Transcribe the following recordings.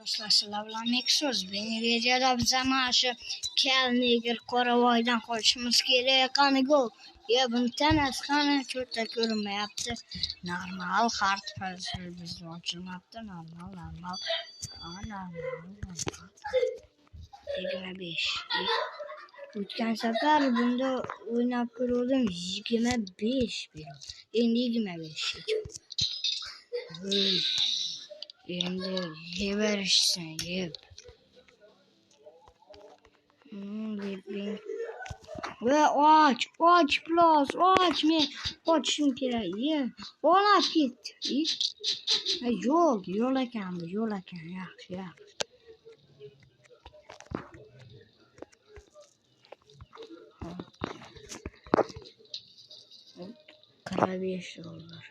Do'stlar, sizlar bilan Mekso'z. Beni videoda biza mana shu kal negr qoravoydan qochishimiz kerak. Qani go. Buni tanasi qani to'rtta ko'rinmayapti. Normal hard puzzle bizda ochilmabdi. Normal. 25. O'tgan safar bunda o'ynab ko'rdim 25 berdi. Endi 25 endi yeverishsin yeb. Ve och plus men ochishim kerak. Olab ketdi. Yo'l ekan bu, yaxshi. 45 dollar.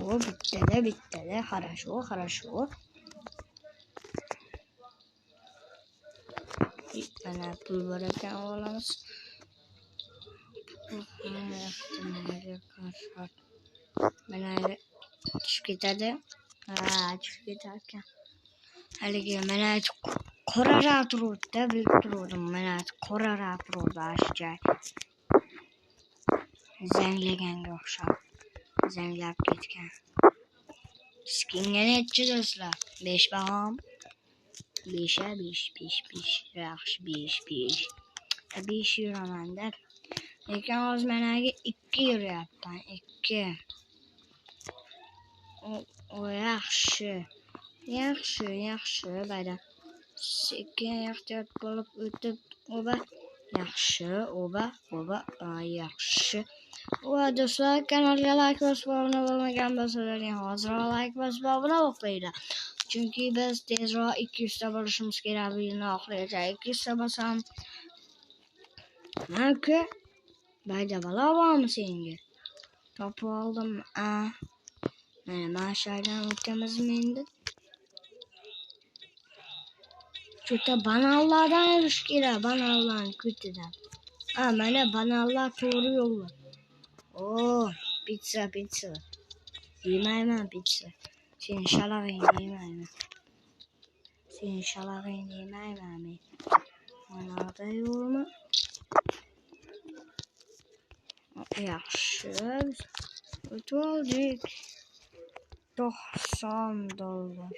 O bitti. Хорошо. Mana pul bor ekan olamiz. Mana tushib ketadi. Tushib ketar ekan. Haligi mana qorarab turibdi, bilib turdim. Mana qorarab turibdi ashja. Zanglaganga o'xshab. Zanglab ketgan. Skinga nechi do'stlar? 5 bahom. 5. Yaxshi 5. 5 yuramanda. Lekin hozir managa 2 yuryapman. 2. O yaxshi. Bayda. Sekin ehtiyot bo'lib o'tib, yaxshi. Va do'stlar, kanalga like bosib obuna bo'lmagan bo'lsalar, hozir like bosib obuna bo'linglar. Chunki biz tezroq 200 ta bo'lishimiz kerak. Bu yilning oxirigacha 200 ta bo'lsam, mana bayda balo bormi senga? Topib oldim. Mana shaydan o'tamizmi endi? Cho'ta banallardan yurish kerak, banallarning ketidan. Mana banallar to'g'ri yo'lda. Pizza. Yemayman pizza. Sen shalag'ingni yemayman men. Mana yo'lmi? Yaxshi. O'tdik. 90 dollar.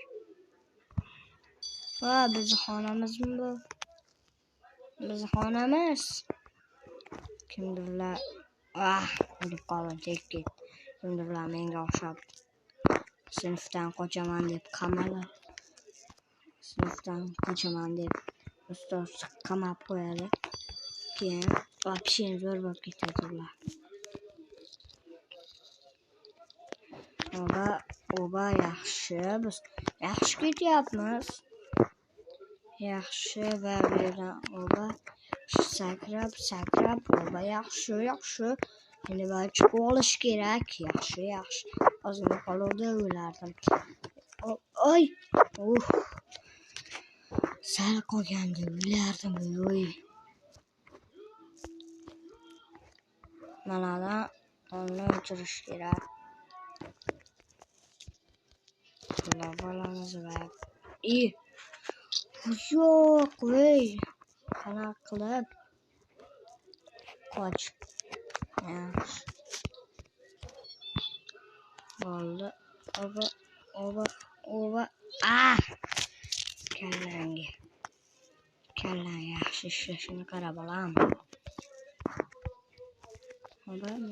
Va bizni xonamizmi bu? Bizni xonamiz. Kimdirlar o'lib qoldi, tek. Kimdirlar menga o'xshab sinfdan qochaman deb qamaladi. Sinfdan qochaman deb ustoz qamab qo'yadi. Keyin вообще zo'r bo'lib ketadilar. Oba yaxshi. Biz yaxshi ketyapmiz. Yaxshi va bu yerdan sakrab yaxshi. Endi bari chiqib olish kerak. Yaxshi. Ozgina qoluvdi o'lardim. Sal qolgandi o'lardim. Manadan uni o'chirish kerak. Bolamiz va yo'q, qanaqa qilib qoch. Bo'ldi. Kallang yaxshi ishlashini qara bolam.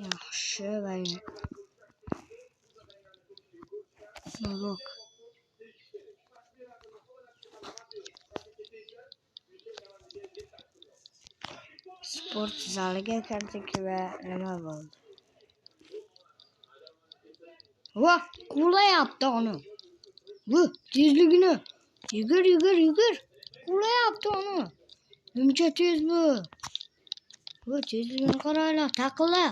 Yaxshi va yo'q. Sport zaliga kirdik va nima bo'ldi? Qulayapti uni. Tezligini. Yugur. Qulayapti uni. Nimcha tez bu? Tezligini qaranglar, taqilla.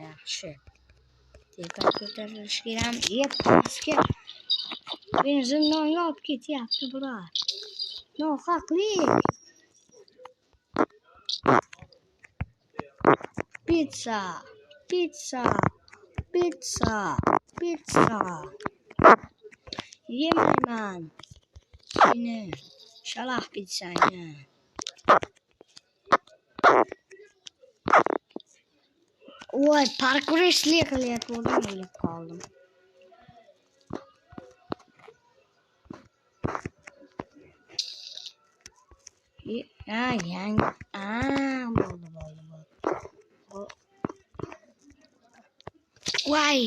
Yaxshi. Tepa ko'tarilish kerak. Bizga benzindan olib ketyapti bular. Nohaqlik. Pizza. Pizza. Pizza. Yemayman. Seni. Shalaq pizzani. Voy, parkuristli qilyapman, o'lib qoldim. Yangi. Bo'ldi. Voy.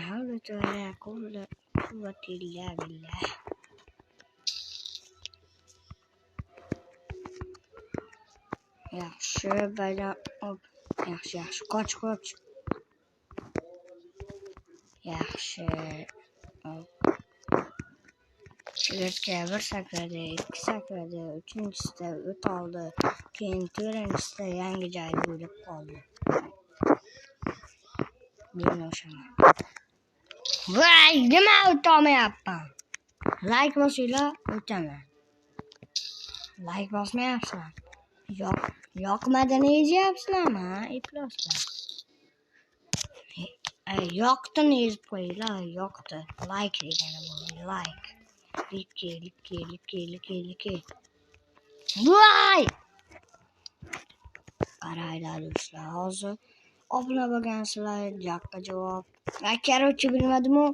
Havla to'la quvvat illa billah. Yaxshi, bayram. Yaxshi, qoch. Yaxshi. Chigirtka bir sakradi, ikki sakradi, uchinchisida o't oldi, keyin to'rtinchisida yangi joyda o'lib qoldi. Men o'shaman. Voy, nima o'tolmayapman? Like bosinglar, o'taman. Like bosmayapsizlar. Yoqmadini yeyapsizlarmi? Ifloslar. Yoqdini yezib qo'yinglar, yoqdi. Like degani bu, like. Like. Voy! Qaraylar do'stlar, hozir obuna bo'lgansizlar, jaqqa javob. Korоче, bilmadim-ku.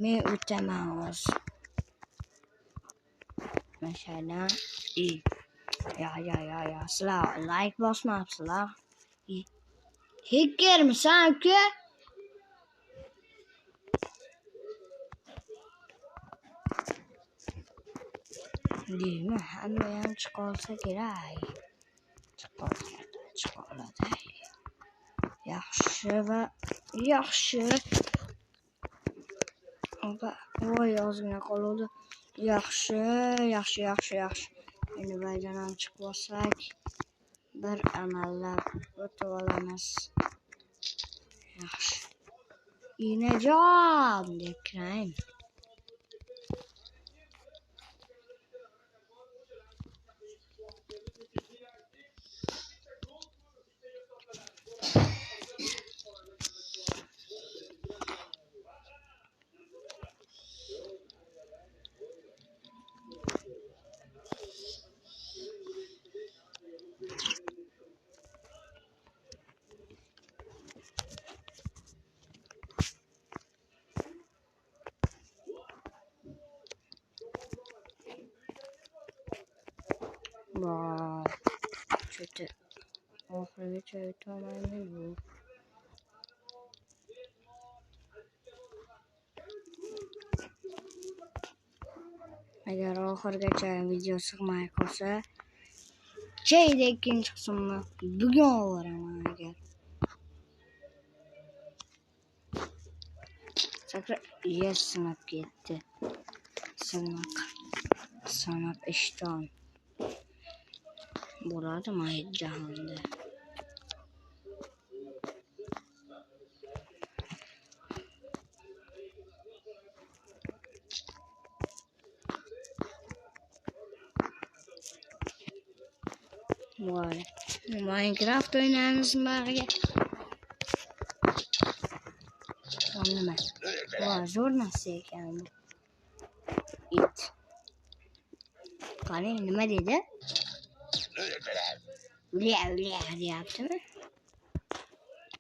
Men o'taman hozir. Masalan, ya, sizlar like bosmabsizlar. Hekkermisan-ku? Deymi, hammayam chiqolsa kerak. Chiqoladi. Yaxshi. Voy, ozgina qoldi. Yaxshi. Endi baydan ham chiqib olsak, bir amallab o'tib olamiz. Yaxshi. Inajon deb kiraymi? Wow. Cho'ti. Oxirigacha o'tolmayman bu. Agar oxirigacha video sig'may qolsa, cheyda ikkinchi qismni bugun o'raman agar. Sakra, sinab ketdi. Sanab ishton. Bo'ladimi jahonda? Voy, Minecraft o'ynaymizmi bariga? Nima? Voy, zo'r narsa ekan bu. It. Qani, nima dedi? Uliya deyaptimi?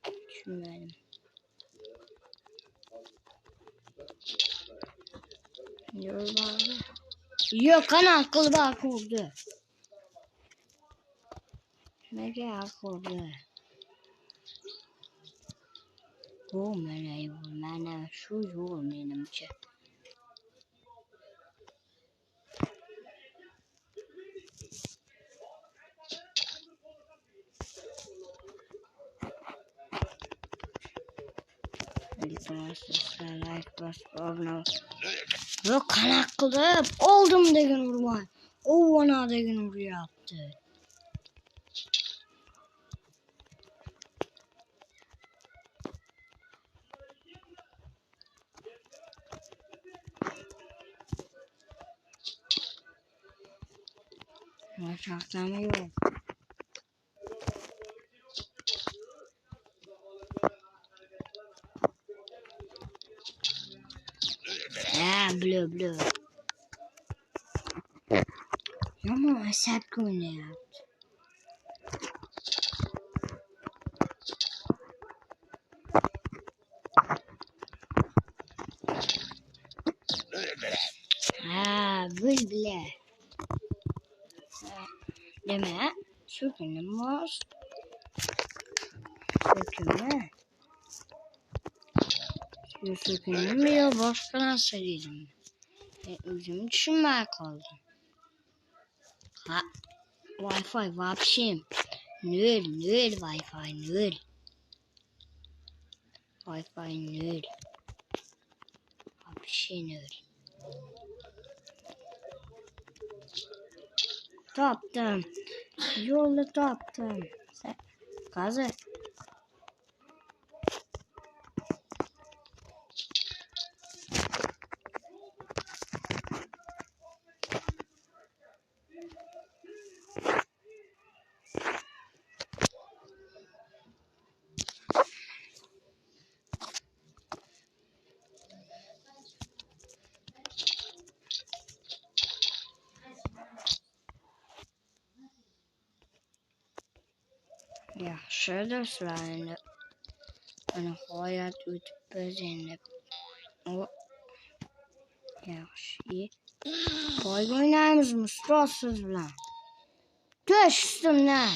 Tushunmadim. Yo'q, qanaqa qilib qo'rqdi. Nega qo'rqdi? Bu mana shu yo'l menimcha. Like bosib, yo'q, qanaqa qilib oldim degan urmay. Ovona degan uryapti. Maşaqdami yo'q. Blö. Yomon asabga o'ynayapti. Bile. Deme. Sökülmez. Sökülme. Sökülmüyor. Başka nasıl dedim. Özümü düşünmeye kaldım. Ha. Wi-Fi vapşim. Nöl Wi-Fi nöl. Wi-Fi nöl. Vapşi nöl. Taptım. Yolu taptım. Gazı. Yaxşı dostlar, hayat ötüp bezeni. O yaxşı. Toy oynayımız mı? Sırasız lan. Düş üstümden.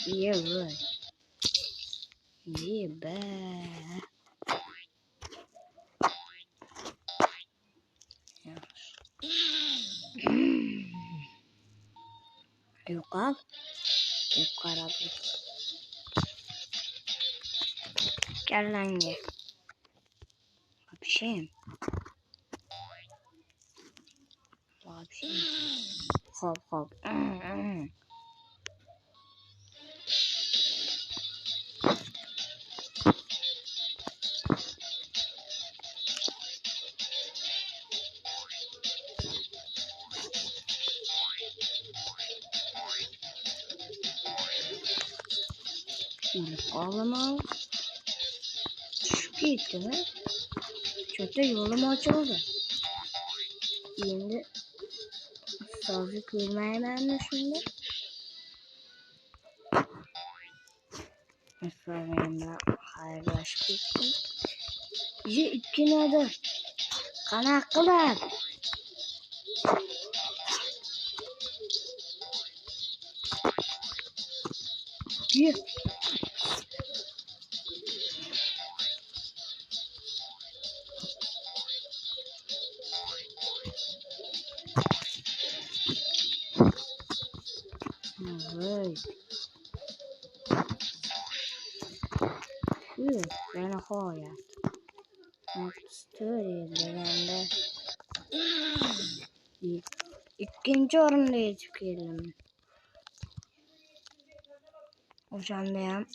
İyi be. İyi be. Yaxşı. Yok al. Yok karadı. Gel lan ye. Vapşim. Hop. İlk ağlama. Şu gitti mi? Çöpte yolum açıldı. Şimdi sazı kırmaya ben de şimdi. Mesela hayırlaş gittim. Bize iki adı. Kanaklılar. Yürü. Evet. Ben hayat. Story legende. İkinci orundayız geldim. Hocam da